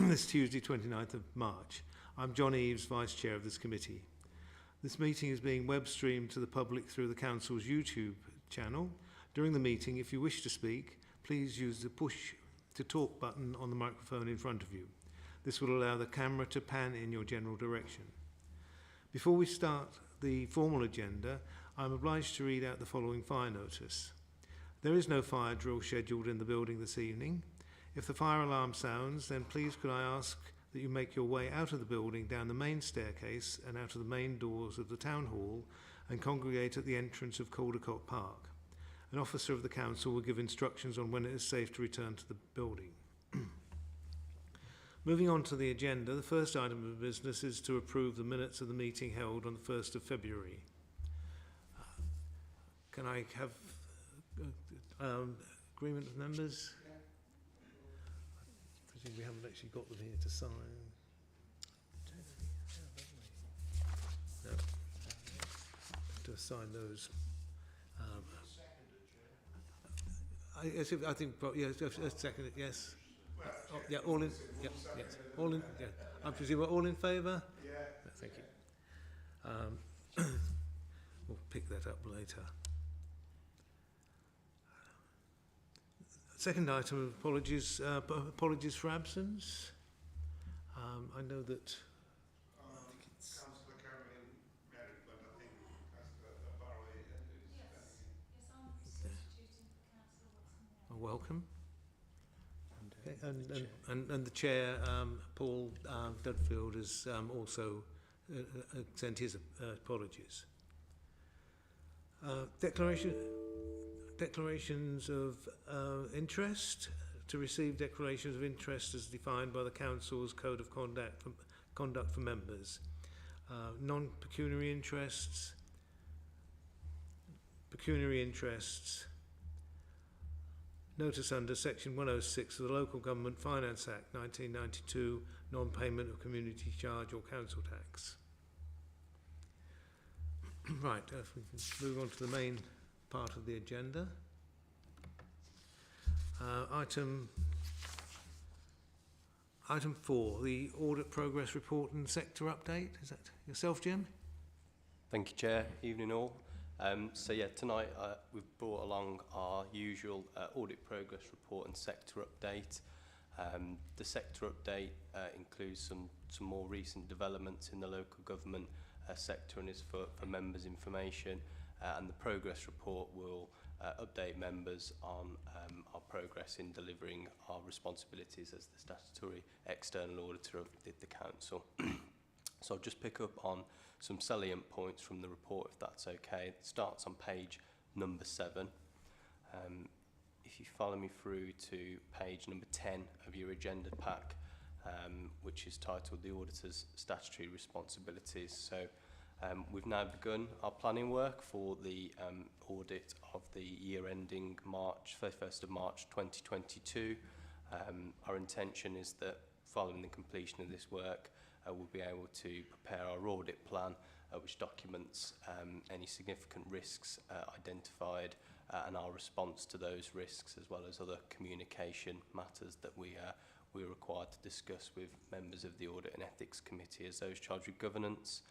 this Tuesday, 29th of March. I'm John Eaves, Vice Chair of this committee. This meeting is being web streamed to the public through the Council's YouTube channel. During the meeting, if you wish to speak, please use the push to talk button on the microphone in front of you. This will allow the camera to pan in your general direction. Before we start the formal agenda, I'm obliged to read out the following fire notice. There is no fire drill scheduled in the building this evening. If the fire alarm sounds, then please could I ask that you make your way out of the building, down the main staircase and out of the main doors of the Town Hall and congregate at the entrance of Caldecott Park. An officer of the Council will give instructions on when it is safe to return to the building. Moving on to the agenda, the first item of business is to approve the minutes of the meeting held on the 1st of February. Can I have agreement with members? I presume we haven't actually got them here to sign. No. To sign those. I think, yes, second, yes. Oh, yeah, all in, yeah, yes, all in, yeah. I presume we're all in favour? Yeah. Thank you. We'll pick that up later. Second item, apologies for absence. I know that. Councillor Cameron married, but I think Councillor Barley is. Yes, I'm substituting for Councillor Watson. Welcome. And the chair, Paul Dudfield, has also sent his apologies. Declarations of interest. To receive declarations of interest as defined by the Council's Code of Conduct for members. Non-pecuniary interests. Pecuniary interests. Notice under Section 106 of the Local Government Finance Act 1992, non-payment of community charge or council tax. Right, if we can move on to the main part of the agenda. Item 4, the audit progress report and sector update. Is that yourself, Jim? Thank you, Chair. Evening all. So yeah, tonight we've brought along our usual audit progress report and sector update. The sector update includes some more recent developments in the local government sector and is for members' information. And the progress report will update members on our progress in delivering our responsibilities as the statutory external auditor of the council. So I'll just pick up on some salient points from the report, if that's okay. It starts on page number 7. If you follow me through to page number 10 of your agenda pack, which is titled The Auditor's Statutory Responsibilities. So we've now begun our planning work for the audit of the year ending 31st of March 2022. Our intention is that following the completion of this work, we'll be able to prepare our audit plan, which documents any significant risks identified and our response to those risks, as well as other communication matters that we're required to discuss with members of the Audit and Ethics Committee as those charged with governance.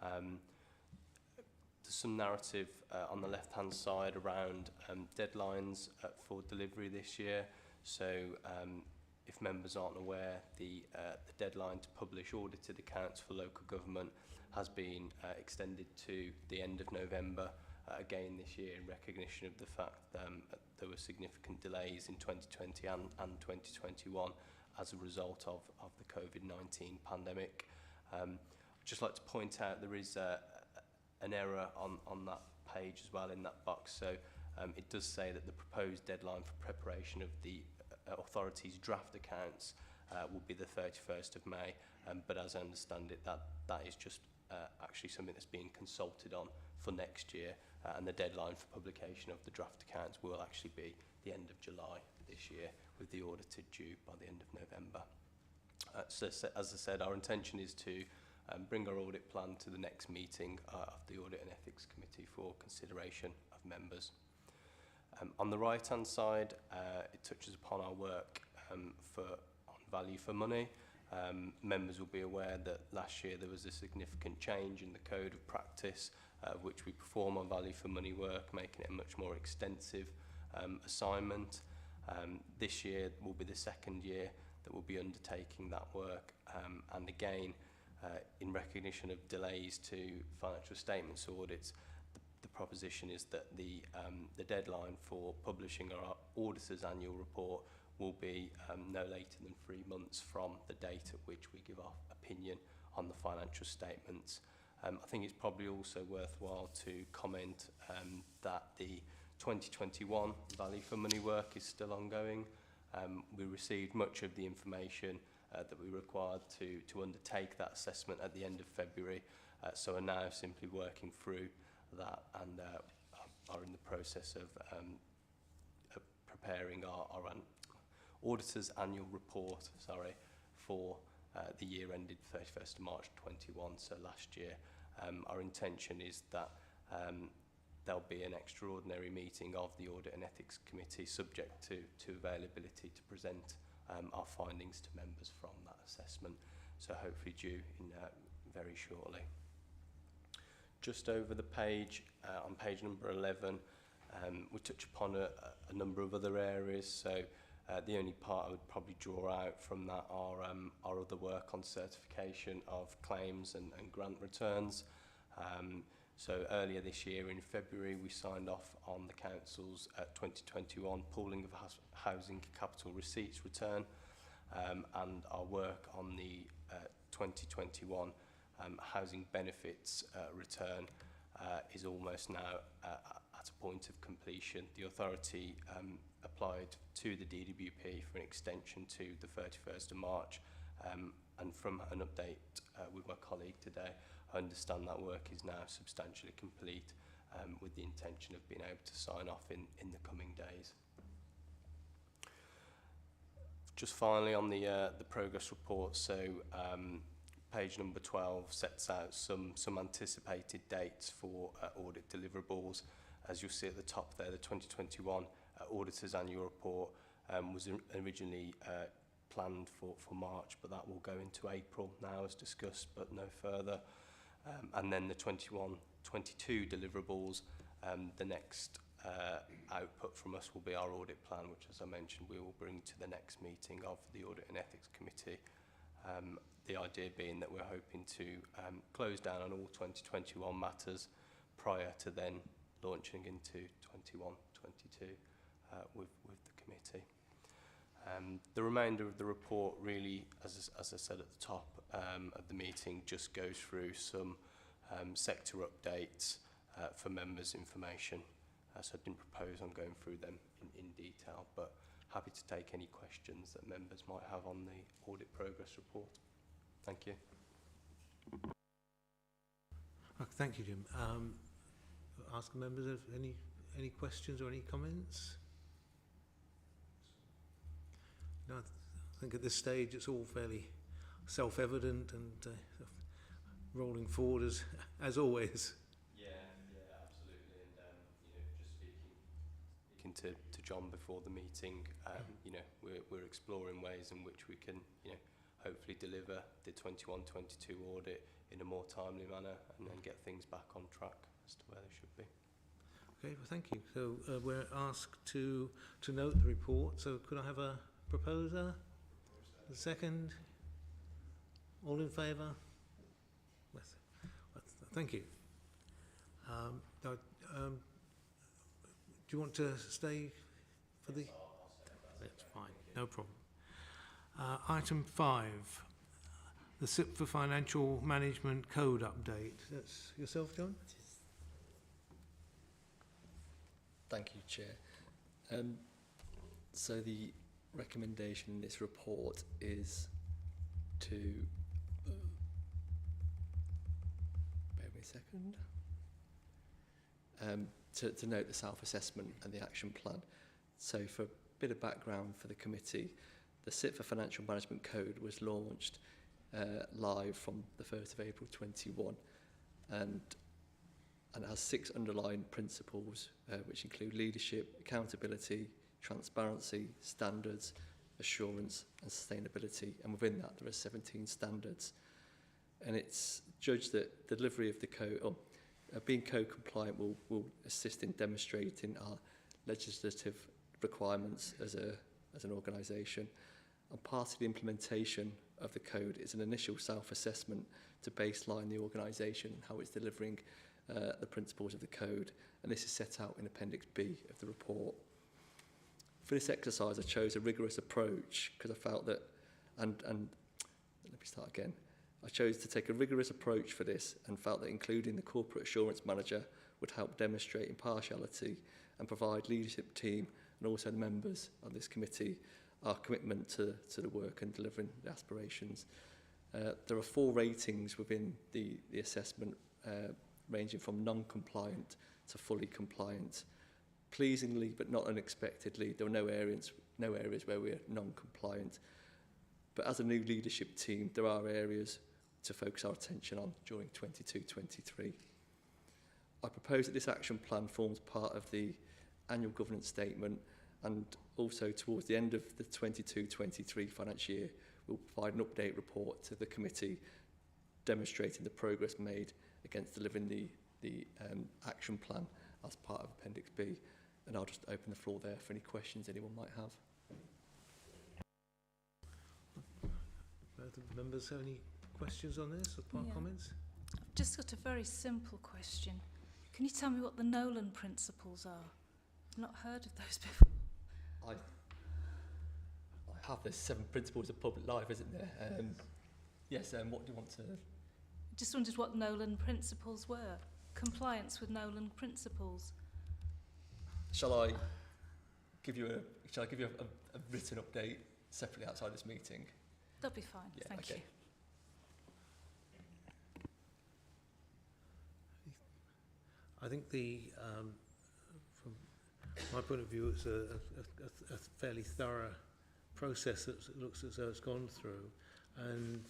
There's some narrative on the left-hand side around deadlines for delivery this year. So if members aren't aware, the deadline to publish audited accounts for local government has been extended to the end of November again this year, in recognition of the fact that there were significant delays in 2020 and 2021 as a result of the COVID-19 pandemic. I'd just like to point out there is an error on that page as well, in that box. So it does say that the proposed deadline for preparation of the authority's draft accounts will be the 31st of May, but as I understand it, that is just actually something that's being consulted on for next year, and the deadline for publication of the draft accounts will actually be the end of July this year, with the audited due by the end of November. So as I said, our intention is to bring our audit plan to the next meeting of the Audit and Ethics Committee for consideration of members. On the right-hand side, it touches upon our work on value for money. Members will be aware that last year there was a significant change in the code of practice, which we perform on value for money work, making it a much more extensive assignment. This year will be the second year that we'll be undertaking that work, and again, in recognition of delays to financial statements audits, the proposition is that the deadline for publishing our auditor's annual report will be no later than 3 months from the date at which we give our opinion on the financial statements. I think it's probably also worthwhile to comment that the 2021 value for money work is still ongoing. We received much of the information that we required to undertake that assessment at the end of February, so are now simply working through that and are in the process of preparing our auditor's annual report, for the year ended 31st of March 21, so last year. Our intention is that there'll be an extraordinary meeting of the Audit and Ethics Committee subject to availability to present our findings to members from that assessment, so hopefully due in very shortly. Just over the page, on page number 11, we touch upon a number of other areas, so the only part I would probably draw out from that are our other work on certification of claims and grant returns. So earlier this year in February we signed off on the Council's 2021 pooling of housing capital receipts return, and our work on the 2021 housing benefits return is almost now at a point of completion. The authority applied to the DWP for an extension to the 31st of March, and from an update with my colleague today, I understand that work is now substantially complete, with the intention of being able to sign off in the coming days. Just finally on the progress report, so page number 12 sets out some anticipated dates for audit deliverables. As you'll see at the top there, the 2021 Auditor's Annual Report was originally planned for March, but that will go into April now as discussed, but no further. And then the 21-22 deliverables, the next output from us will be our audit plan, which, as I mentioned, we will bring to the next meeting of the Audit and Ethics Committee. The idea being that we're hoping to close down on all 2021 matters prior to then launching into 21-22 with the committee. The remainder of the report really, as I said at the top of the meeting, just goes through some sector updates for members' information. So I didn't propose on going through them in detail, but happy to take any questions that members might have on the audit progress report. Thank you. Thank you, Jim. Ask members of any questions or any comments? No, I think at this stage it's all fairly self-evident and rolling forward as always. Yeah, absolutely. And just speaking to John before the meeting, we're exploring ways in which we can, hopefully deliver the 21-22 audit in a more timely manner and then get things back on track as to where they should be. Okay, well, thank you. So we're asked to note the report. So could I have a proposer? A second? All in favour? Thank you. Do you want to stay for the? That's fine, no problem. Item 5, the SIP for Financial Management Code update. That's yourself, John? Thank you, Chair. So the recommendation in this report is to bear with me a second. To note the self-assessment and the action plan. So for a bit of background for the committee, the SIP for Financial Management Code was launched live from the 1st of April 21 and has 6 underlying principles which include leadership, accountability, transparency, standards assurance and sustainability, and within that there are 17 standards. And it's judged that the delivery of the code, or being code compliant, will assist in demonstrating our legislative requirements as an organisation. And part of the implementation of the code is an initial self-assessment to baseline the organisation and how it's delivering the principles of the code, and this is set out in Appendix B of the report. For this exercise, I chose a rigorous approach because I felt that, and let me start again. I chose to take a rigorous approach for this and felt that including the corporate assurance manager would help demonstrate impartiality and provide leadership team and also the members of this committee our commitment to the work and delivering the aspirations. There are 4 ratings within the assessment, ranging from non-compliant to fully compliant. Pleasingly, but not unexpectedly, there were no areas where we're non-compliant. But as a new leadership team, there are areas to focus our attention on during 22-23. I propose that this action plan forms part of the annual governance statement, and also towards the end of the 22-23 financial year, we'll provide an update report to the committee demonstrating the progress made against delivering the action plan as part of Appendix B. And I'll just open the floor there for any questions anyone might have. Do members have any questions on this or comments? I've just got a very simple question. Can you tell me what the Nolan principles are? I've not heard of those before. I have, there's 7 principles of public life, isn't there? Yes, what do you want to... Just wondered what Nolan principles were. Compliance with Nolan principles. Shall I give you a written update separately outside this meeting? That'll be fine. Yeah, Thank okay. you. I think from my point of view, it's a fairly thorough process that looks as though it's gone through, and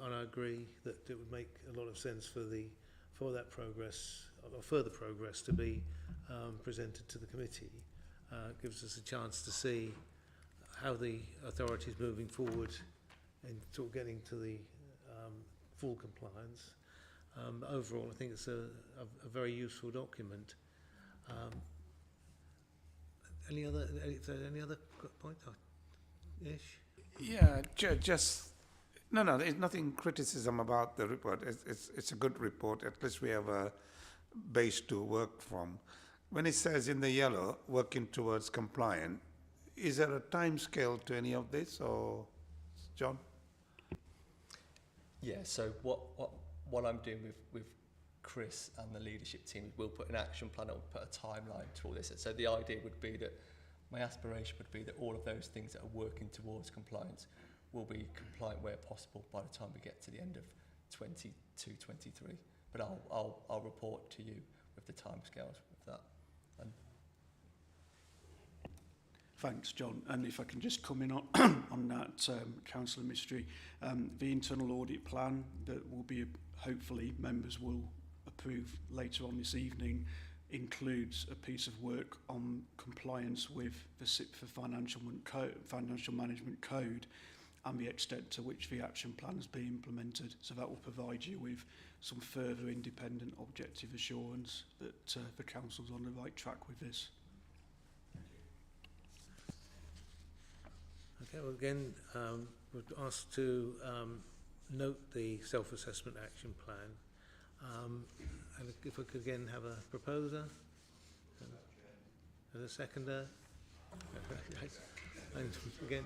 I agree that it would make a lot of sense for that progress or further progress to be presented to the committee. It gives us a chance to see how the authority is moving forward in sort of getting to the full compliance. Overall, I think it's a very useful document. Any other point? Ish? Yeah, just no. There's nothing criticism about the report. It's a good report. At least we have a base to work from. When it says in the yellow, working towards compliant, is there a time scale to any of this, or John? Yeah. So what I'm doing with Chris and the leadership team is we'll put an action plan and we'll put a timeline to all this. So the idea would be that my aspiration would be that all of those things that are working towards compliance will be compliant where possible by the time we get to the end of 22-23. But I'll report to you with the timescales of that. And thanks, John. And if I can just come in on that, Councillor Mystery, the internal audit plan that will be, hopefully, members will approve later on this evening includes a piece of work on compliance with the SIPFA Financial Management Code and the extent to which the action plan has been implemented. So that will provide you with some further independent objective assurance that the Council's on the right track with this. Okay, well again, we're asked to note the self-assessment action plan. And if we could again have a proposer and a seconder. And again,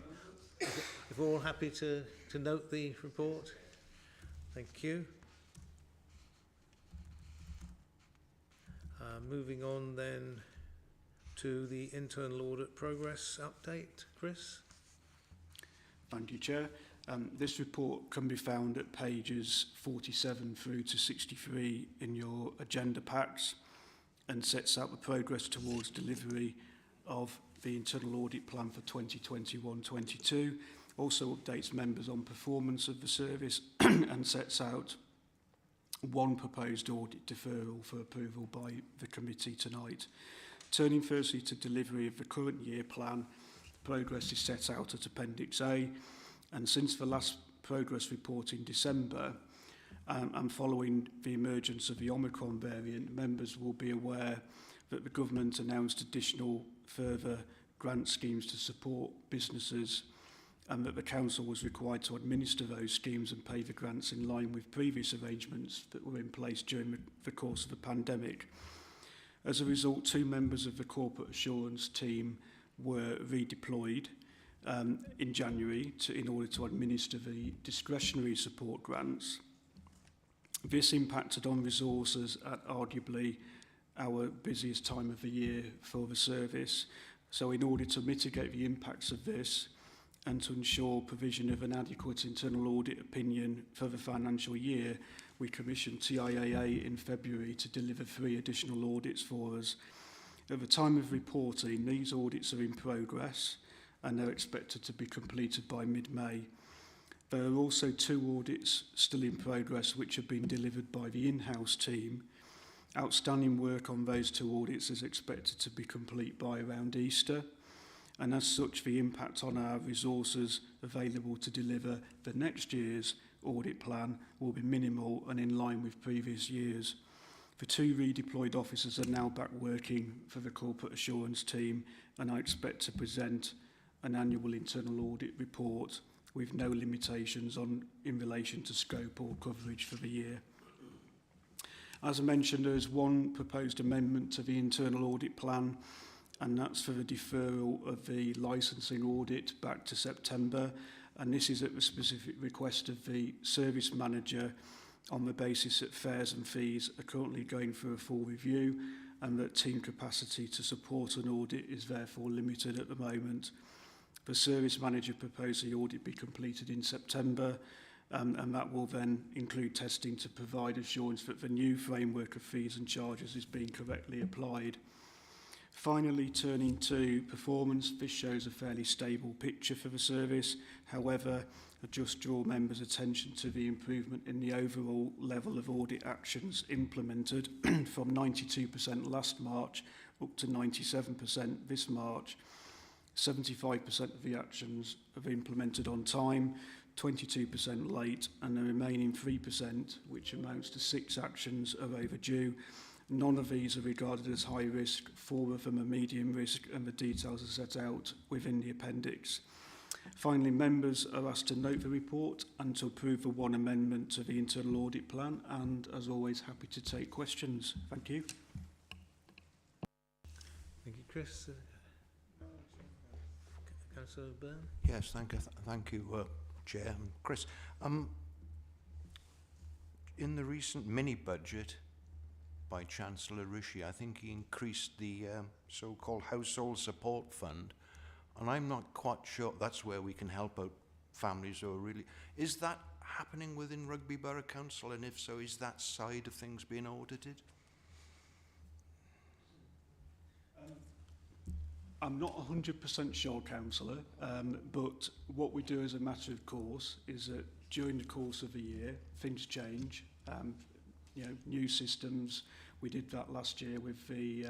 if we're all happy to note the report, thank you. Moving on then to the internal audit progress update, Chris. Thank you, Chair. This report can be found at pages 47 through to 63 in your agenda packs and sets out the progress towards delivery of the internal audit plan for 2021-22. Also updates members on performance of the service and sets out one proposed audit deferral for approval by the committee tonight. Turning firstly to delivery of the current year plan, the progress is set out at Appendix A, and since the last progress report in December, and following the emergence of the Omicron variant, members will be aware that the government announced additional further grant schemes to support businesses, and that the council was required to administer those schemes and pay the grants in line with previous arrangements that were in place during the course of the pandemic. As a result, 2 members of the corporate assurance team were redeployed in January in order to administer the discretionary support grants. This impacted on resources at arguably our busiest time of the year for the service. So in order to mitigate the impacts of this and to ensure provision of an adequate internal audit opinion for the financial year, we commissioned TIAA in February to deliver 3 additional audits for us. At the time of reporting, these audits are in progress and they're expected to be completed by mid-May. There are also 2 audits still in progress which have been delivered by the in-house team. Outstanding work on those 2 audits is expected to be complete by around Easter, and as such the impact on our resources available to deliver the next year's audit plan will be minimal and in line with previous years. The 2 redeployed officers are now back working for the corporate assurance team, and I expect to present an annual internal audit report with no limitations in relation to scope or coverage for the year. As I mentioned, there is 1 proposed amendment to the internal audit plan, and that's for the deferral of the licensing audit back to September, and this is at the specific request of the service manager on the basis that fares and fees are currently going through a full review and that team capacity to support an audit is therefore limited at the moment. The service manager proposed the audit be completed in September, and that will then include testing to provide assurance that the new framework of fees and charges is being correctly applied. Finally, turning to performance, this shows a fairly stable picture for the service. However, I just draw members' attention to the improvement in the overall level of audit actions implemented from 92% last March up to 97% this March. 75% of the actions are implemented on time, 22% late, and the remaining 3%, which amounts to 6 actions, are overdue. None of these are regarded as high risk, 4 of them are medium risk, and the details are set out within the appendix. Finally, members are asked to note the report and to approve the 1 amendment to the internal audit plan, and as always, happy to take questions. Thank you. Thank you, Chris. Councillor Byrne? Yes, thank you, Chair. Chris, in the recent mini-budget by Chancellor Rishi, I think he increased the so-called Household Support Fund, and I'm not quite sure that's where we can help out families who are really... Is that happening within Rugby Borough Council, and if so, is that side of things being audited? I'm not 100% sure, Councillor, but what we do as a matter of course is that during the course of the year, things change. New systems. We did that last year with the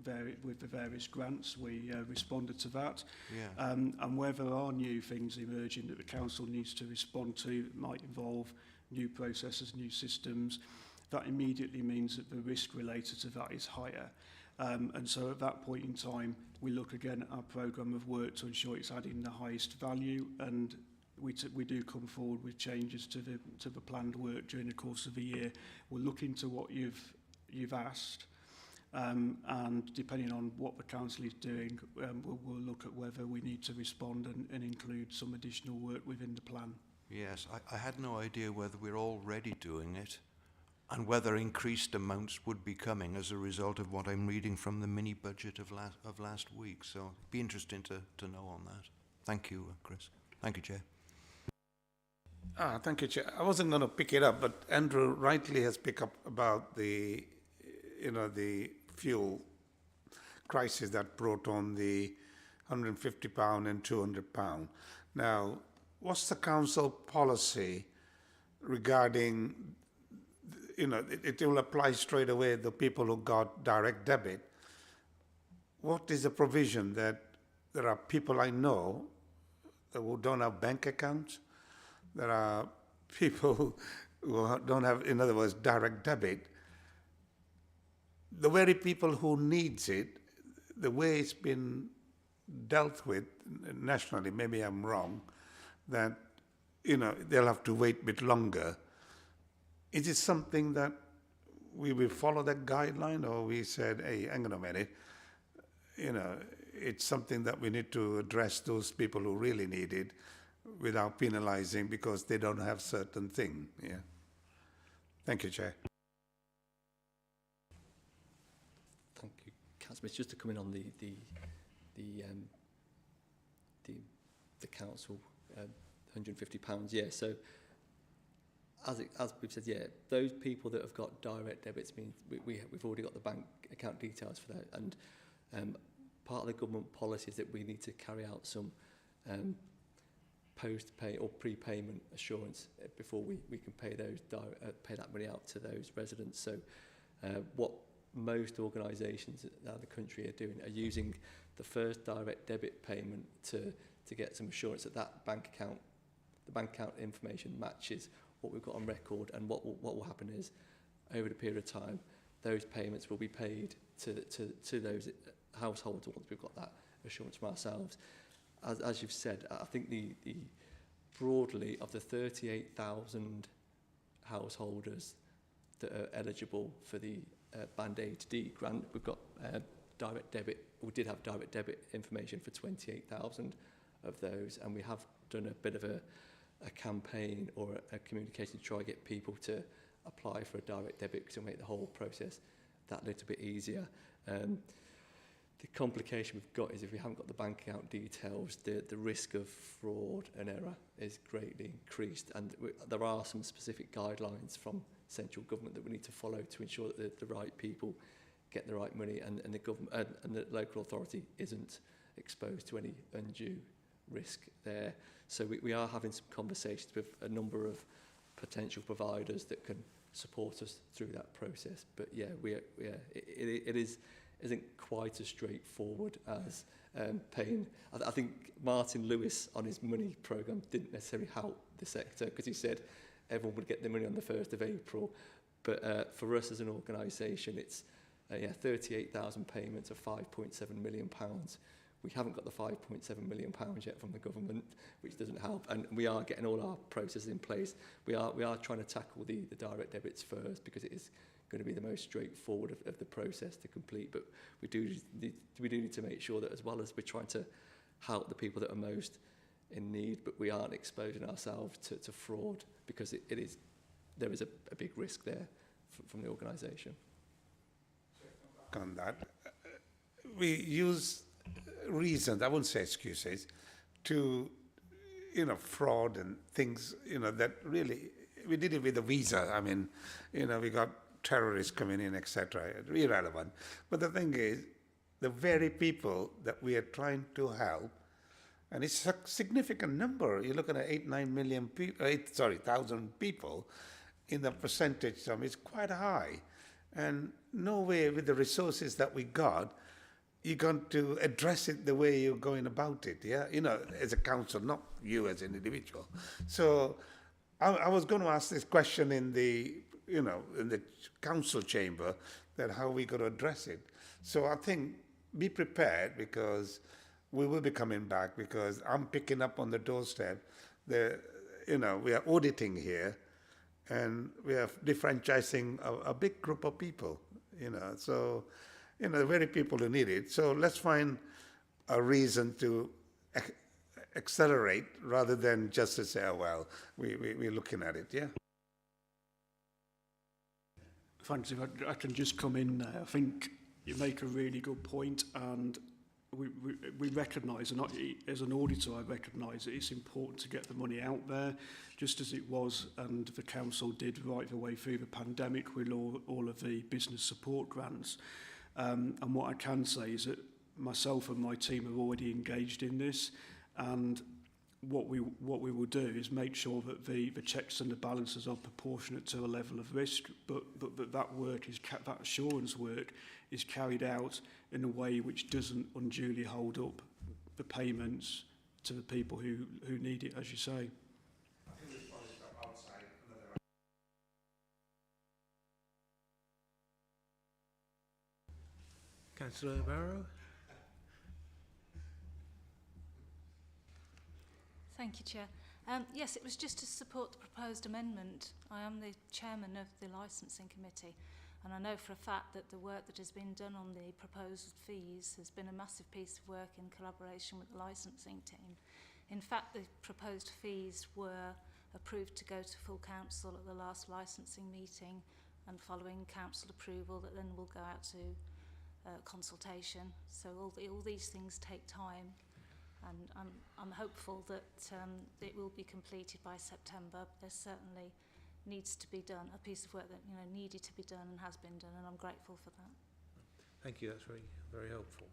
various grants. We responded to that. Yeah. And where there are new things emerging that the council needs to respond to, that might involve new processes, new systems, that immediately means that the risk related to that is higher. And so at that point in time, we look again at our programme of work to ensure it's adding the highest value, and we do come forward with changes to the planned work during the course of the year. We'll look into what you've asked, and depending on what the council is doing, we'll look at whether we need to respond and include some additional work within the plan. Yes, I had no idea whether we're already doing it and whether increased amounts would be coming as a result of what I'm reading from the mini-budget of last week. So it'd be interesting to know on that. Thank you, Chris. Thank you, Chair. Thank you, Chair. I wasn't going to pick it up, but Andrew rightly has picked up about the fuel crisis that brought on the £150 and £200. Now, what's the council policy regarding, it will apply straight away the people who got direct debit. What is the provision that there are people I know who don't have bank accounts. There are people who don't have, in other words, direct debit. The very people who needs it, the way it's been dealt with nationally, maybe I'm wrong, that, you know, they'll have to wait a bit longer. Is it something that we will follow that guideline, or we said, hey, hang on a minute, you know, it's something that we need to address those people who really need it without penalizing because they don't have certain thing. Yeah. Thank you, Chair. Thank you, Councillor. Just to come in on the council, £150. Yeah. So as we've said, yeah, those people that have got direct debits means we've already got the bank account details for that, and part of the government policy is that we need to carry out some post-pay or prepayment assurance before we can pay those pay that money out to those residents. So what most organisations around the country are doing are using the first direct debit payment to get some assurance that the bank account information matches what we've got on record, and what will happen is over the period of time those payments will be paid to those households once we've got that assurance from ourselves. As you've said, I think the broadly of the 38,000 householders that are eligible for the Band Aid D grant, we've got direct debit. We did have direct debit information for 28,000 of those, and we have done a bit of a campaign or a communication to try to get people to apply for a direct debit to make the whole process that little bit easier. The complication we've got is if we haven't got the bank account details, the risk of fraud and error is greatly increased, and there are some specific guidelines from central government that we need to follow to ensure that the right people get the right money, and the government and the local authority isn't exposed to any undue risk there. So we are having some conversations with a number of potential providers that can support us through that process. But yeah, it isn't quite as straightforward as paying. I think Martin Lewis on his money programme didn't necessarily help the sector, because he said everyone would get their money on the 1st of April. But for us as an organisation, it's 38,000 payments of £5.7 million. We haven't got the £5.7 million yet from the government, which doesn't help. And we are getting all our processes in place. We are trying to tackle the direct debits first, because it is going to be the most straightforward of the process to complete. But we do need to make sure that, as well as we're trying to help the people that are most in need, but we aren't exposing ourselves to fraud, because there is a big risk there from the organisation. On that, we use reasons, I wouldn't say excuses, to, fraud and things, that really, we did it with the visa. I mean, we got terrorists coming in, etc. Irrelevant. But the thing is, the very people that we are trying to help, and it's a significant number. You're looking at 8,000 people. In the percentage term, it's quite high. And no way with the resources that we got, you're going to address it the way you're going about it, yeah? As a council, not you as an individual. So I was going to ask this question in the council chamber, that how we got to address it. So I think be prepared, because we will be coming back, because I'm picking up on the doorstep. We are auditing here, and we are defranchising a big group of people, so, the very people who need it. So let's find a reason to accelerate, rather than just to say, oh, well, we're looking at it, yeah? Thanks. If I can just come in there. I think you make a really good point, and we recognise, and as an auditor I recognise that it's important to get the money out there, just as it was and the council did right the way through the pandemic with all of the business support grants. And what I can say is that myself and my team are already engaged in this, and what we will do is make sure that the checks and the balances are proportionate to a level of risk, but that work that assurance work is carried out in a way which doesn't unduly hold up the payments to the people who need it, as you say. Councillor Barrow? Thank you, Chair. Yes, it was just to support the proposed amendment. I am the chairman of the licensing committee, and I know for a fact that the work that has been done on the proposed fees has been a massive piece of work in collaboration with the licensing team. In fact, the proposed fees were approved to go to full council at the last licensing meeting, and following council approval that then will go out to consultation. So all these things take time, and I'm hopeful that it will be completed by September. There certainly needs to be done, a piece of work that needed to be done and has been done, and I'm grateful for that. Thank you, that's very, very helpful.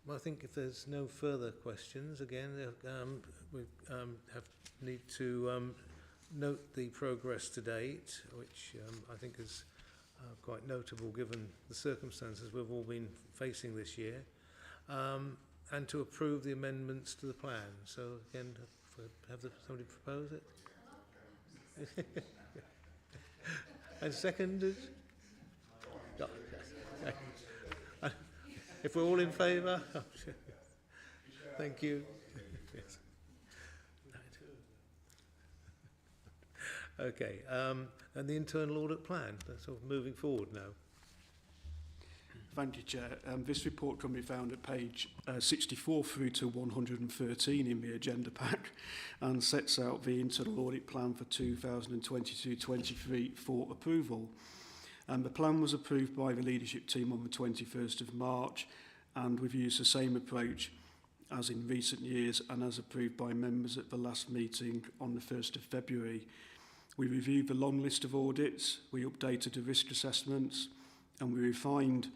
Well, I think if there's no further questions, again, we need to note the progress to date, which I think is quite notable given the circumstances we've all been facing this year, and to approve the amendments to the plan. So again, somebody propose it? And seconded? No, yes. If we're all in favour? Thank you. Yes. Okay, and the internal audit plan, that's sort of moving forward now. Thank you, Chair. This report can be found at page 64 through to 113 in the agenda pack, and sets out the internal audit plan for 2022-23 for approval. The plan was approved by the leadership team on the 21st of March, and we've used the same approach as in recent years and as approved by members at the last meeting on the 1st of February. We reviewed the long list of audits, we updated the risk assessments, and we refined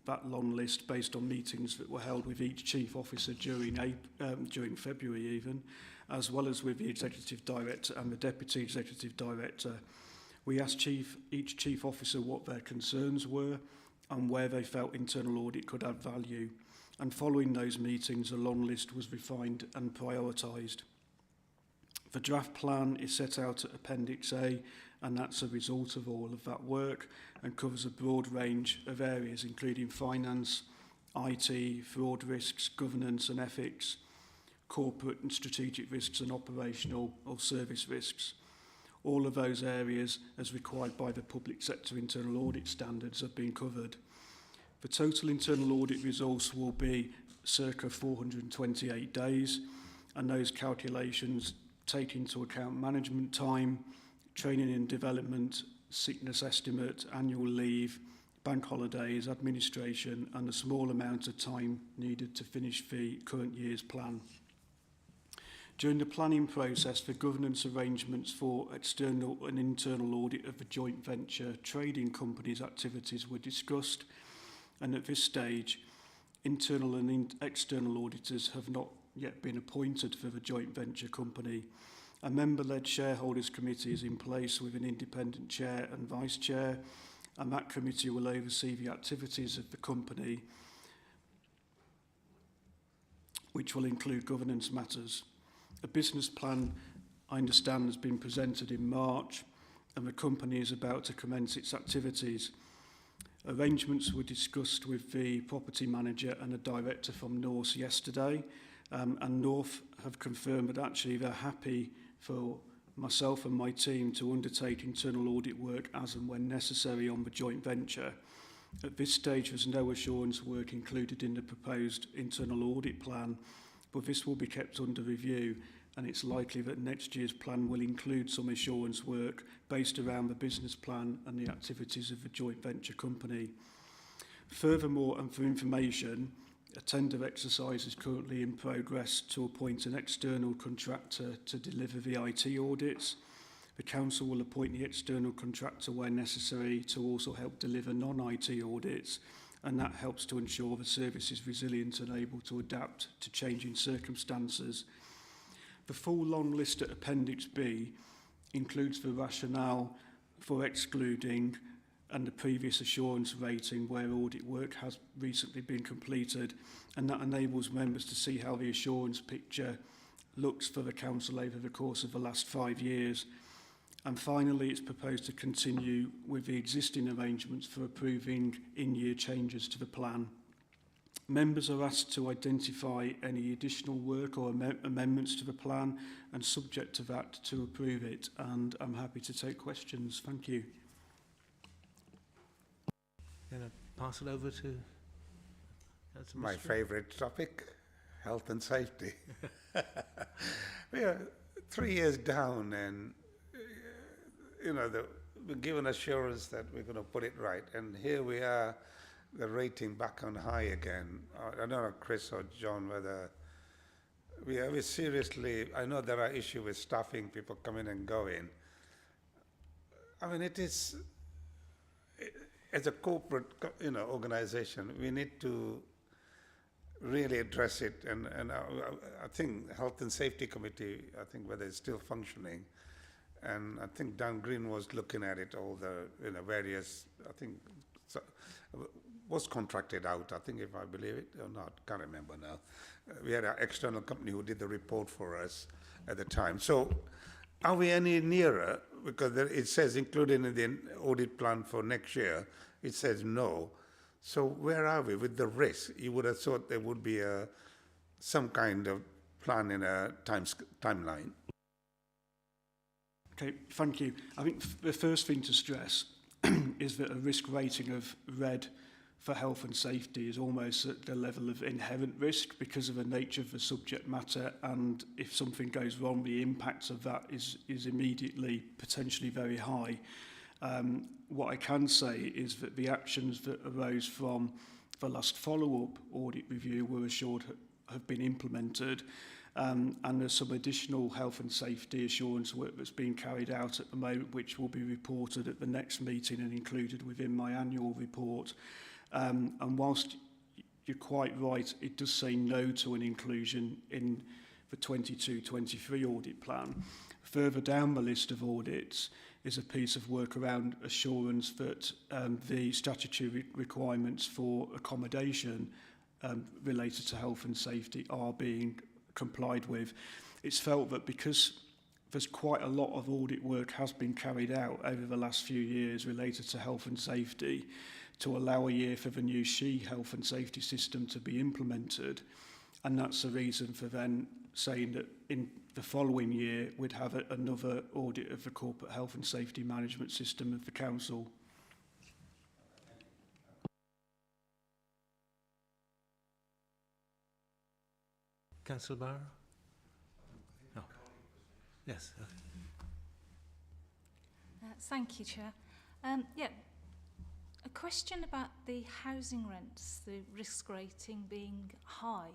that long list based on meetings that were held with each chief officer during February even, as well as with the executive director and the deputy executive director. We asked each chief officer what their concerns were and where they felt internal audit could add value. And following those meetings, a long list was refined and prioritised. The draft plan is set out at Appendix A, and that's a result of all of that work and covers a broad range of areas, including finance, IT, fraud risks, governance and ethics, corporate and strategic risks, and operational or service risks. All of those areas, as required by the public sector internal audit standards, have been covered. The total internal audit resource will be circa 428 days, and those calculations take into account management time, training and development, sickness estimate, annual leave, bank holidays, administration, and a small amount of time needed to finish the current year's plan. During the planning process, the governance arrangements for external and internal audit of the joint venture trading company's activities were discussed, and at this stage, internal and external auditors have not yet been appointed for the joint venture company. A member-led shareholders committee is in place with an independent chair and vice chair, and that committee will oversee the activities of the company, which will include governance matters. A business plan, I understand, has been presented in March, and the company is about to commence its activities. Arrangements were discussed with the property manager and a director from North yesterday, and North have confirmed that actually they're happy for myself and my team to undertake internal audit work as and when necessary on the joint venture. At this stage, there's no assurance work included in the proposed internal audit plan, but this will be kept under review, and it's likely that next year's plan will include some assurance work based around the business plan and the activities of the joint venture company. Furthermore, and for information, a tender exercise is currently in progress to appoint an external contractor to deliver the IT audits. The council will appoint the external contractor where necessary to also help deliver non-IT audits, and that helps to ensure the service is resilient and able to adapt to changing circumstances. The full long list at Appendix B includes the rationale for excluding and the previous assurance rating where audit work has recently been completed, and that enables members to see how the assurance picture looks for the council over the course of the last 5 years. And finally, it's proposed to continue with the existing arrangements for approving in-year changes to the plan. Members are asked to identify any additional work or amendments to the plan, and subject to that, to approve it. And I'm happy to take questions. Thank you. Going to pass it over to... My favourite topic, health and safety. We are 3 years down, and we're given assurance that we're going to put it right, and here we are, the rating back on high again. I don't know, Chris or John, whether we seriously, I know there are issues with staffing, people coming and going. I mean, it is, as a corporate, organisation, we need to really address it, and I think Health and Safety Committee, I think whether it's still functioning, and I think Dan Green was looking at it, all the various, I think, was contracted out, I think, if I believe it or not, can't remember now. We had an external company who did the report for us at the time. So are we any nearer? Because it says included in the audit plan for next year, it says no. So where are we with the risk? You would have thought there would be some kind of plan in a timeline. Okay, thank you. I think the first thing to stress is that a risk rating of red for health and safety is almost at the level of inherent risk because of the nature of the subject matter, and if something goes wrong, the impact of that is immediately potentially very high. What I can say is that the actions that arose from the last follow-up audit review were assured have been implemented, and there's some additional health and safety assurance work that's being carried out at the moment, which will be reported at the next meeting and included within my annual report. And whilst you're quite right, it does say no to an inclusion in the 22-23 audit plan. Further down the list of audits is a piece of work around assurance that the statutory requirements for accommodation related to health and safety are being complied with. It's felt that because there's quite a lot of audit work has been carried out over the last few years related to health and safety, to allow a year for the new SHE health and safety system to be implemented. And that's the reason for then saying that in the following year we'd have another audit of the corporate health and safety management system of the council. Councillor Barrow? No. Yes. Okay. Thank you, Chair. Yeah, a question about the housing rents, the risk rating being high.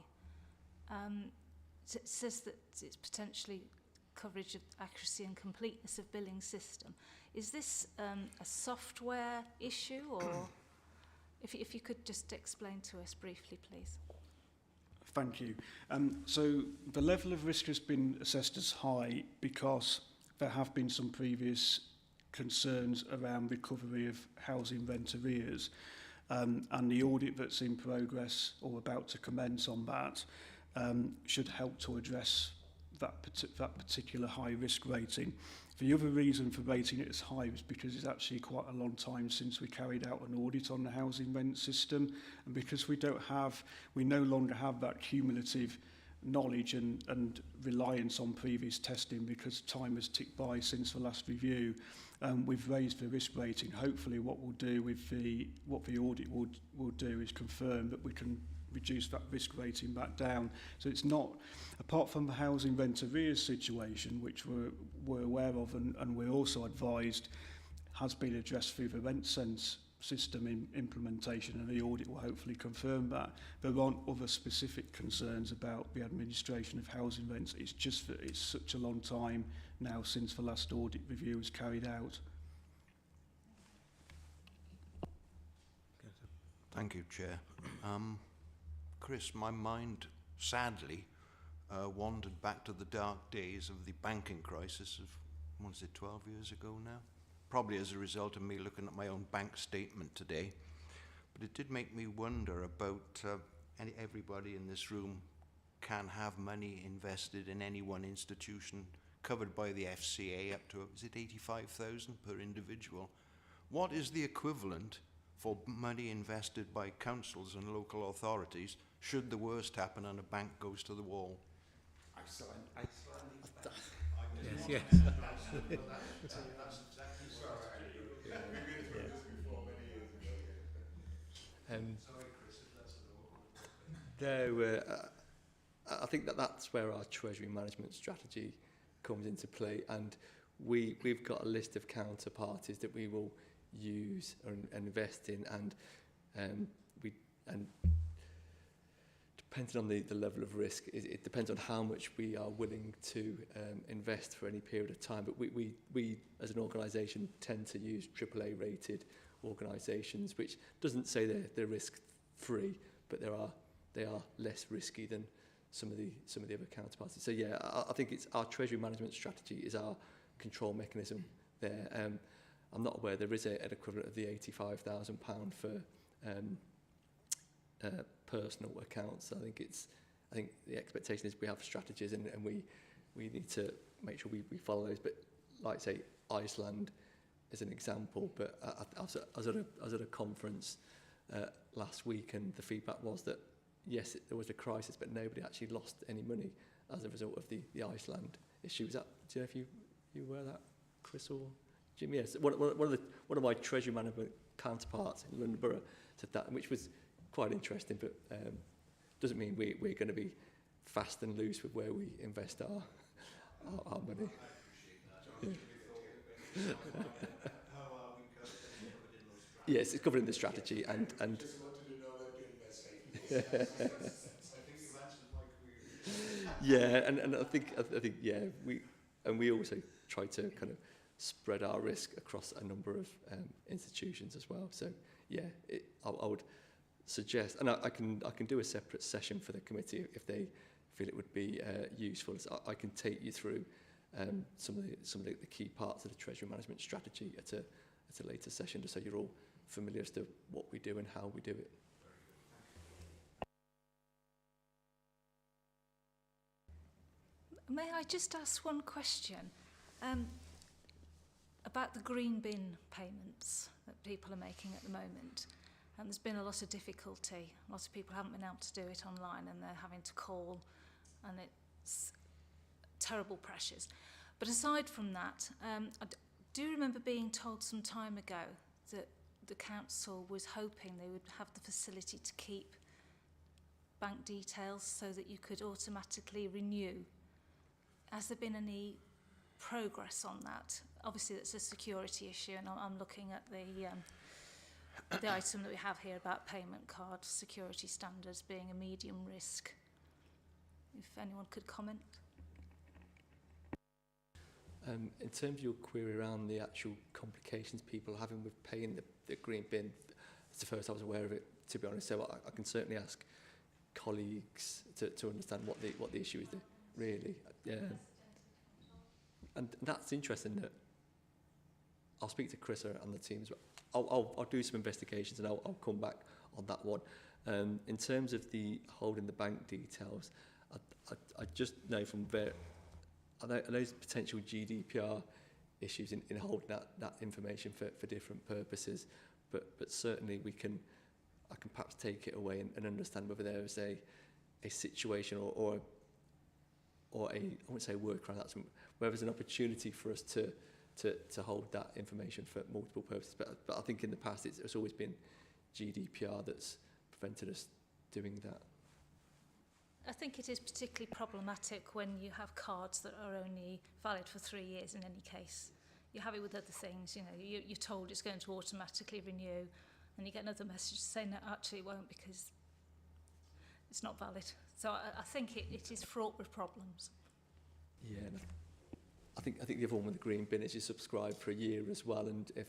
It says that it's potentially coverage of accuracy and completeness of billing system. Is this a software issue, or if you could just explain to us briefly, please? Thank you. So the level of risk has been assessed as high because there have been some previous concerns around recovery of housing rent arrears, and the audit that's in progress or about to commence on that should help to address that particular high risk rating. The other reason for rating it as high is because it's actually quite a long time since we carried out an audit on the housing rent system, and because we no longer have that cumulative knowledge and reliance on previous testing, because time has ticked by since the last review. We've raised the risk rating. Hopefully what we'll do with what the audit will do is confirm that we can reduce that risk rating back down. So it's not, apart from the housing rent arrears situation, which we're aware of and we're also advised has been addressed through the rent sense system implementation, and the audit will hopefully confirm that. There aren't other specific concerns about the administration of housing rents. It's just that it's such a long time now since the last audit review was carried out. Thank you, Chair. Chris, my mind sadly wandered back to the dark days of the banking crisis of, what is it, 12 years ago now? probably as a result of me looking at my own bank statement today. But it did make me wonder about everybody in this room can have money invested in any one institution covered by the FCA up to, is it 85,000 per individual? What is the equivalent for money invested by councils and local authorities should the worst happen and a bank goes to the wall? Yes. No, I think that's where our treasury management strategy comes into play, and we've got a list of counterparties that we will use and invest in, and depending on the level of risk, it depends on how much we are willing to invest for any period of time. But we as an organisation tend to use AAA rated organisations, which doesn't say they're risk free, but they are less risky than some of the other counterparties. So yeah, I think it's our treasury management strategy is our control mechanism there. I'm not aware there is an equivalent of the £85,000 for personal accounts. I think the expectation is we have strategies and we need to make sure we follow those. But like say Iceland is an example. But I was at a conference last week, and the feedback was that yes, there was a crisis, but nobody actually lost any money as a result of the Iceland issue. Do you know if you were that, Chris or Jim? Yes, one of my treasury management counterparts in London Borough said that, which was quite interesting, but doesn't mean we're going to be fast and loose with where we invest our money. Yeah. Yes, it's covered in the strategy, and just wanted to know where to invest safely. Yeah, and I think yeah, we also try to kind of spread our risk across a number of institutions as well. So yeah, I would suggest, and I can do a separate session for the committee if they feel it would be useful. So I can take you through some of the key parts of the treasury management strategy at a later session, just so you're all familiar as to what we do and how we do it. May I just ask one question about the green bin payments that people are making at the moment? And there's been a lot of difficulty. Lots of people haven't been able to do it online, and they're having to call, and it's terrible pressures. But aside from that, I do remember being told some time ago that the council was hoping they would have the facility to keep bank details so that you could automatically renew. Has there been any progress on that? Obviously, that's a security issue, and I'm looking at the item that we have here about payment card security standards being a medium risk. If anyone could comment. In terms of your query around the actual complications people are having with paying the green bin, it's the first I was aware of it, to be honest. So I can certainly ask colleagues to understand what the issue is there, really. Yeah. And that's interesting that I'll speak to Chris and the team as well. I'll do some investigations and I'll come back on that one. In terms of the holding the bank details, I just know from I know there's potential GDPR issues in holding that information for different purposes, but certainly I can perhaps take it away and understand whether there is a situation or a, I wouldn't say workaround, that's where there's an opportunity for us to hold that information for multiple purposes. But I think in the past it's always been GDPR that's prevented us doing that. I think it is particularly problematic when you have cards that are only valid for 3 years in any case. You have it with other things, you're told it's going to automatically renew, and you get another message saying that actually it won't because it's not valid. So I think it is fraught with problems. Yeah, I think the other one with the green bin is you subscribe for a year as well, and if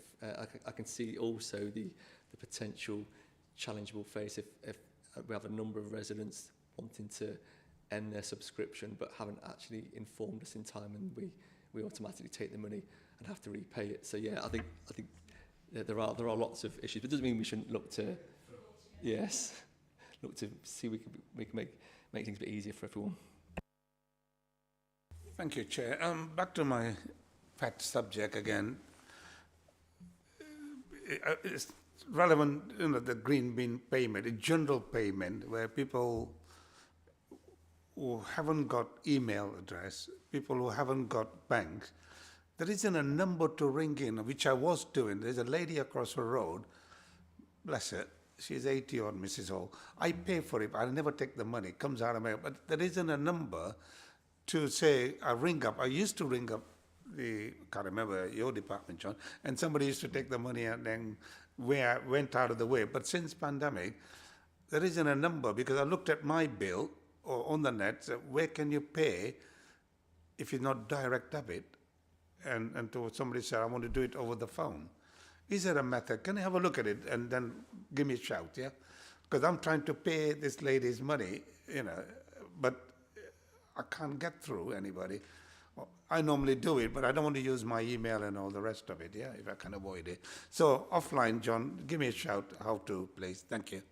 I can see also the potential challenge we'll face if we have a number of residents wanting to end their subscription but haven't actually informed us in time, and we automatically take the money. and have to repay it. So yeah, I think yeah, there are lots of issues, but it doesn't mean we shouldn't look to look to see we can make things a bit easier for everyone. Thank you, Chair. Back to my pet subject again. It's relevant, the green bin payment, a general payment where people who haven't got email address, people who haven't got banks, there isn't a number to ring in, which I was doing. There's a lady across the road, bless her, she's 80 odd, Mrs. Hall. I pay for it, but I'll never take the money. It comes out of my, but there isn't a number to say, I ring up. I used to ring up can't remember your department, John, and somebody used to take the money and then went out of the way. But since pandemic, there isn't a number, because I looked at my bill or on the net, so where can you pay if you're not direct debit? And to somebody said, I want to do it over the phone. Is there a method? Can you have a look at it and then give me a shout, yeah? Because I'm trying to pay this lady's money, but I can't get through anybody. I normally do it, but I don't want to use my email and all the rest of it, yeah, if I can avoid it. So offline, John, give me a shout how to, please. Thank you.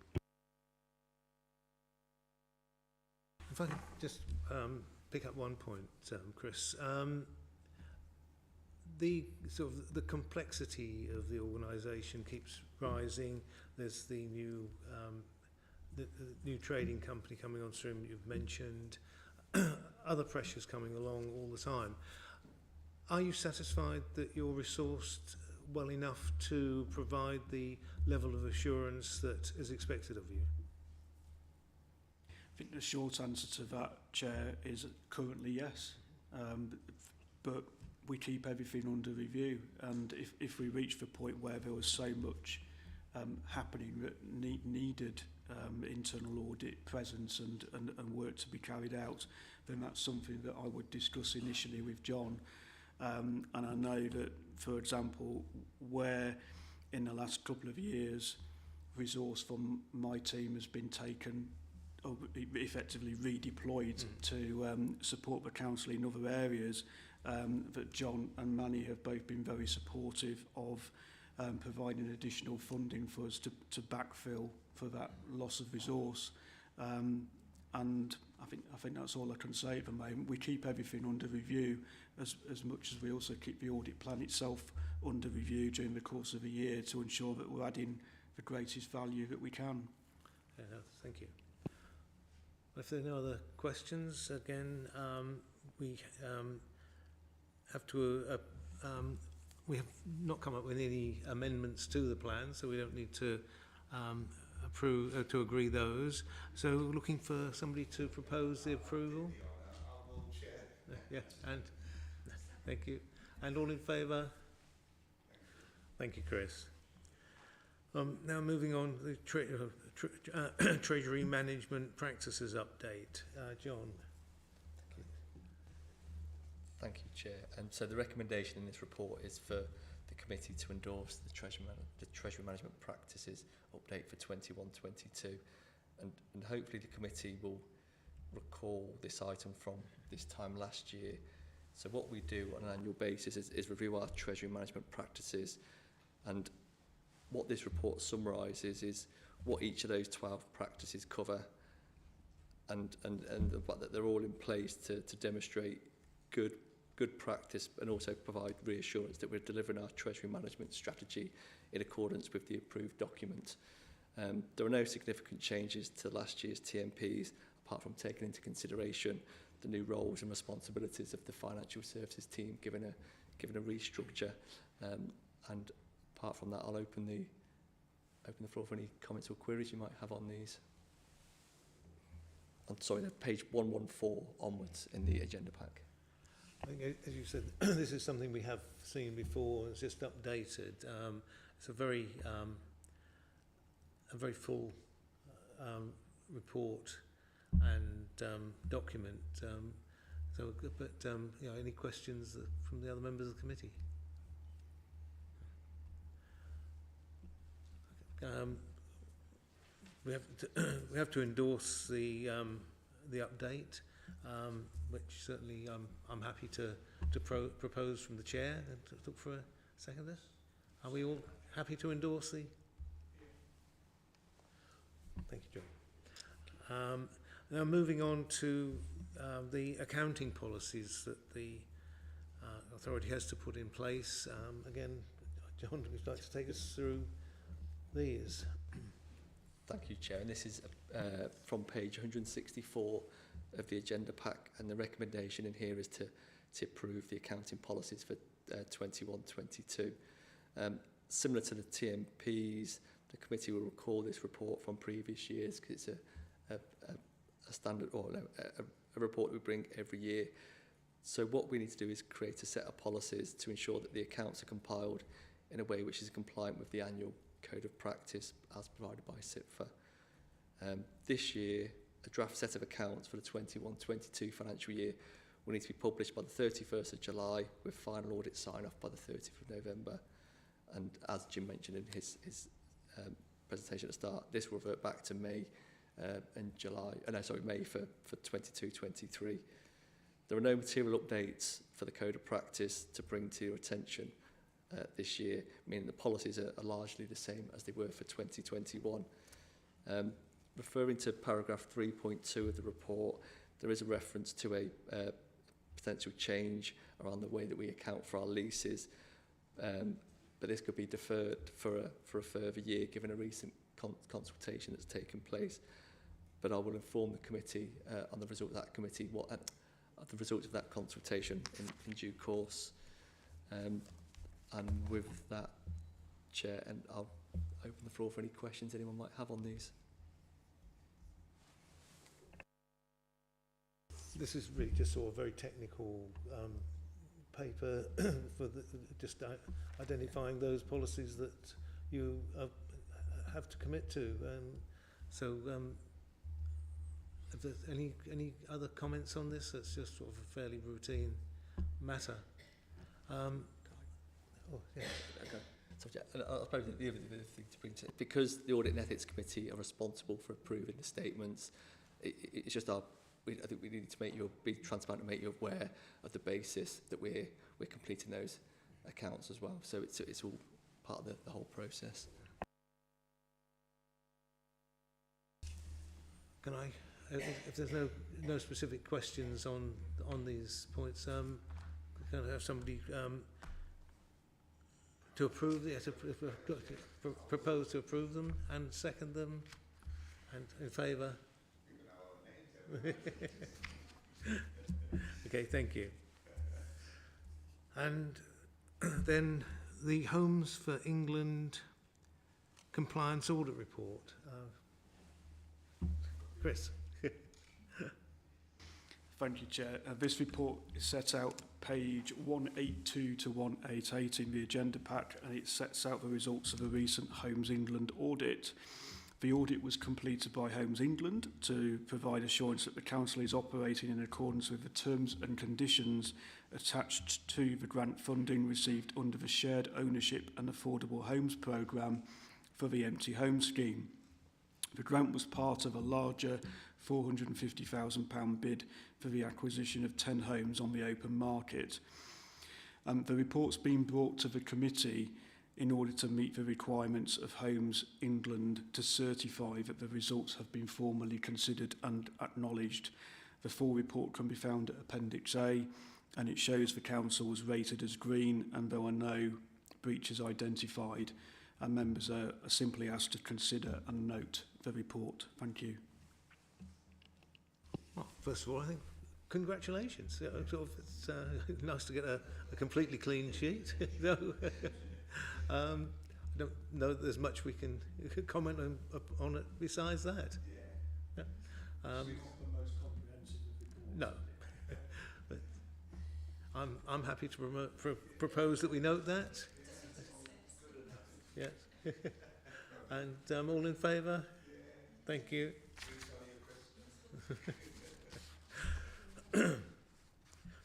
If I could just pick up one point, Chris. The sort of the complexity of the organisation keeps rising. There's the new trading company coming on stream you've mentioned. Other pressures coming along all the time. Are you satisfied that you're resourced well enough to provide the level of assurance that is expected of you? I think the short answer to that, Chair, is currently yes. But we keep everything under review, and if we reach the point where there was so much happening that needed internal audit presence and work to be carried out, then that's something that I would discuss initially with John. And I know that, for example, where in the last couple of years resource from my team has been taken or effectively redeployed to support the council in other areas, that John and Manny have both been very supportive of providing additional funding for us to backfill for that loss of resource. And I think that's all I can say at the moment. We keep everything under review as much as we also keep the audit plan itself under review during the course of a year to ensure that we're adding the greatest value that we can. Yeah, thank you. If there are no other questions, again, we have not come up with any amendments to the plan, so we don't need to to agree those. So looking for somebody to propose the approval. I will chair. Yeah, and thank you. And all in favour? Thank you, Chris. Now moving on to the Treasury Management Practices update. John. Thank you, Chair. And so the recommendation in this report is for the committee to endorse the Treasury Management Practices update for 21-22. And hopefully the committee will recall this item from this time last year. So what we do on an annual basis is review our Treasury Management Practices, and what this report summarises is what each of those 12 practices cover, and the fact that they're all in place to demonstrate good practice and also provide reassurance that we're delivering our Treasury Management strategy in accordance with the approved document. There are no significant changes to last year's TMPs, apart from taking into consideration the new roles and responsibilities of the financial services team, given a restructure. And apart from that, I'll open the floor for any comments or queries you might have on these. I'm sorry, page 114 onwards in the agenda pack. I think, as you said, this is something we have seen before. It's just updated. It's a very full report and document. Any questions from the other members of the committee? We have to endorse the update, which certainly I'm happy to proposed from the chair and to look for a seconder. Are we all happy to endorse the? Thank you, John. Now moving on to the accounting policies that the authority has to put in place. Again, John, would you like to take us through these? Thank you, Chair. And this is from page 164 of the agenda pack, and the recommendation in here is to approve the accounting policies for 21-22. Similar to the TMPs, the committee will recall this report from previous years because it's a standard, or no, a report we bring every year. So what we need to do is create a set of policies to ensure that the accounts are compiled in a way which is compliant with the annual code of practice as provided by SIPFA. This year, a draft set of accounts for the 21-22 financial year will need to be published by the 31st of July with final audit sign-off by the 30th of November. And as Jim mentioned in his presentation at the start, this will revert back to May and July, May for 22-23. There are no material updates for the code of practice to bring to your attention this year, meaning the policies are largely the same as they were for 2021. Referring to paragraph 3.2 of the report, there is a reference to a potential change around the way that we account for our leases, but this could be deferred for a further year given a recent consultation that's taken place. But I will inform the committee on the result of that committee, the results of that consultation in due course. And with that, Chair, and I'll open the floor for any questions anyone might have on these. This is really just sort of very technical paper for just identifying those policies that you have to commit to. So if there's any other comments on this, that's just sort of a fairly routine matter. Yeah. Okay. So, I suppose the other thing to bring to it, because the Audit and Ethics Committee are responsible for approving the statements, it's just I think we need to be transparent and make you aware of the basis that we're completing those accounts as well. So it's all part of the whole process. Can I, if there's no specific questions on these points, can I have somebody to approve propose to approve them and second them, and in favour? Okay, thank you. And then the Homes for England Compliance Audit Report. Chris. Thank you, Chair. This report is set out page 182 to 188 in the agenda pack, and it sets out the results of the recent Homes England audit. The audit was completed by Homes England to provide assurance that the council is operating in accordance with the terms and conditions attached to the grant funding received under the Shared Ownership and Affordable Homes programme for the Empty Home Scheme. The grant was part of a larger £450,000 bid for the acquisition of 10 homes on the open market. The report's been brought to the committee in order to meet the requirements of Homes England to certify that the results have been formally considered and acknowledged. The full report can be found at Appendix A, and it shows the council was rated as green and there were no breaches identified, and members are simply asked to consider and note the report. Thank you. Well, first of all, I think congratulations. It's nice to get a completely clean sheet. I don't know that there's much we can comment on it besides that. Yeah. It's not the most comprehensive report. No. But I'm happy to propose that we note that. Yes. And all in favour? Thank you.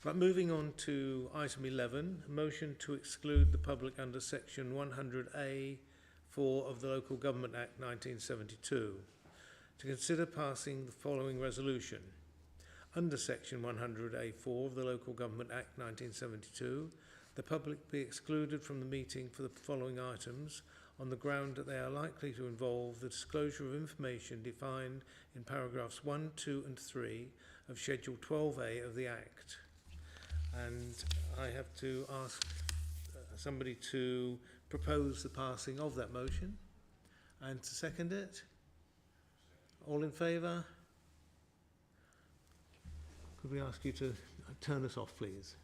Right, moving on to item 11, a motion to exclude the public under section 100A(4) of the Local Government Act 1972. To consider passing the following resolution. under Section 100A4 of the Local Government Act 1972, the public be excluded from the meeting for the following items on the ground that they are likely to involve the disclosure of information defined in paragraphs 1, 2 and 3 of Schedule 12A of the Act. And I have to ask somebody to propose the passing of that motion and to second it. All in favour? Could we ask you to turn us off, please?